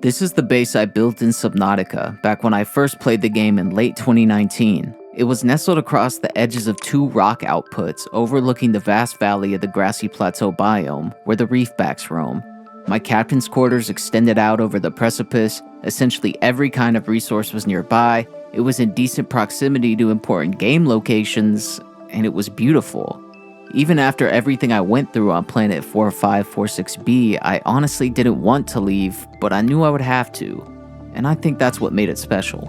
This is the base I built in Subnautica back when I first played the game in late 2019. It was nestled across the edges of two rock outputs overlooking the vast valley of the grassy plateau biome where the reefbacks roam. My captain's quarters extended out over the precipice. Essentially every kind of resource was nearby. It was in decent proximity to important game locations, and it was beautiful. Even after everything I went through on Planet 4546b, I honestly didn't want to leave, but I knew I would have to, and I think that's what made it special.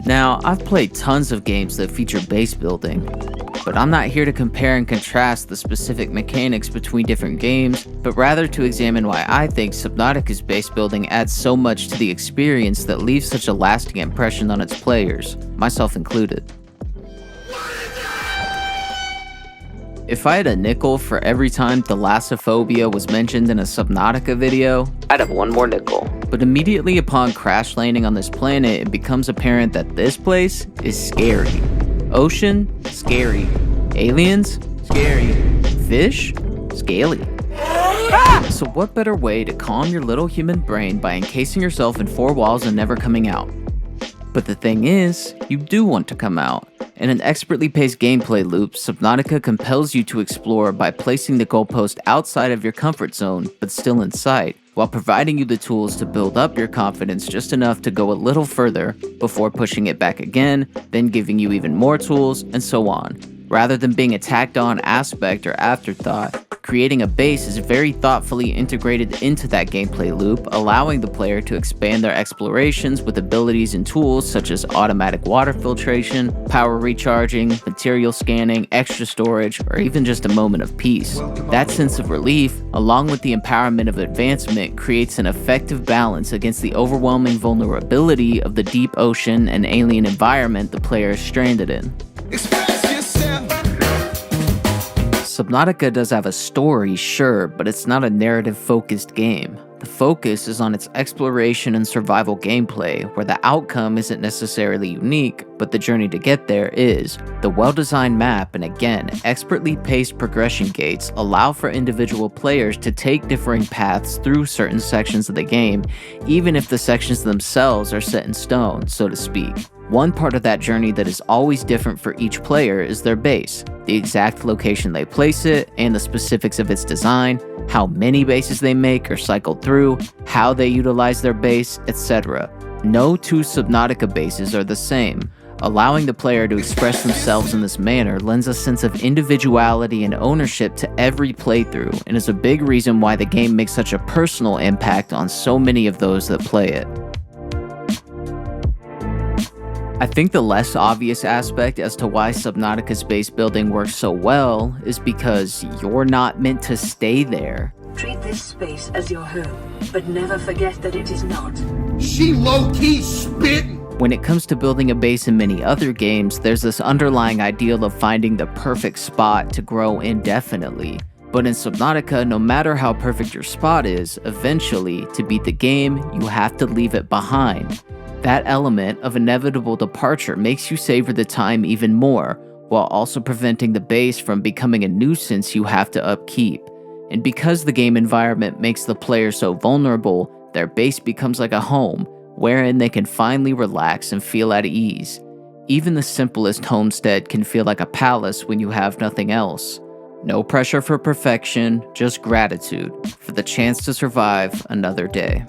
Now, I've played tons of games that feature base building, but I'm not here to compare and contrast the specific mechanics between different games, but rather to examine why I think Subnautica's base building adds so much to the experience that leaves such a lasting impression on its players, myself included. If I had a nickel for every time Thalassophobia was mentioned in a Subnautica video, I'd have one more nickel. But immediately upon crash landing on this planet, it becomes apparent that this place is scary. Ocean? Scary. Aliens? Scary. Fish? Scaly. So what better way to calm your little human brain by encasing yourself in four walls and never coming out? But the thing is, you do want to come out. In an expertly paced gameplay loop, Subnautica compels you to explore by placing the goalpost outside of your comfort zone, but still in sight, while providing you the tools to build up your confidence just enough to go a little further before pushing it back again, then giving you even more tools, and so on. Rather than being a tacked on aspect or afterthought, creating a base is very thoughtfully integrated into that gameplay loop, allowing the player to expand their explorations with abilities and tools such as automatic water filtration, power recharging, material scanning, extra storage, or even just a moment of peace. That sense of relief, along with the empowerment of advancement, creates an effective balance against the overwhelming vulnerability of the deep ocean and alien environment the player is stranded in. Subnautica does have a story, sure, but it's not a narrative-focused game. The focus is on its exploration and survival gameplay, where the outcome isn't necessarily unique, but the journey to get there is. The well-designed map and again, expertly paced progression gates allow for individual players to take differing paths through certain sections of the game, even if the sections themselves are set in stone, so to speak. One part of that journey that is always different for each player is their base, the exact location they place it, and the specifics of its design, how many bases they make or cycle through, how they utilize their base, etc. No two Subnautica bases are the same. Allowing the player to express themselves in this manner lends a sense of individuality and ownership to every playthrough, and is a big reason why the game makes such a personal impact on so many of those that play it. I think the less obvious aspect as to why Subnautica's base building works so well is because you're not meant to stay there. Treat this space as your home, but never forget that it is not. She low-key spittin'! When it comes to building a base in many other games, there's this underlying ideal of finding the perfect spot to grow indefinitely. But in Subnautica, no matter how perfect your spot is, eventually, to beat the game, you have to leave it behind. That element of inevitable departure makes you savor the time even more, while also preventing the base from becoming a nuisance you have to upkeep. And because the game environment makes the player so vulnerable, their base becomes like a home, wherein they can finally relax and feel at ease. Even the simplest homestead can feel like a palace when you have nothing else. No pressure for perfection, just gratitude for the chance to survive another day.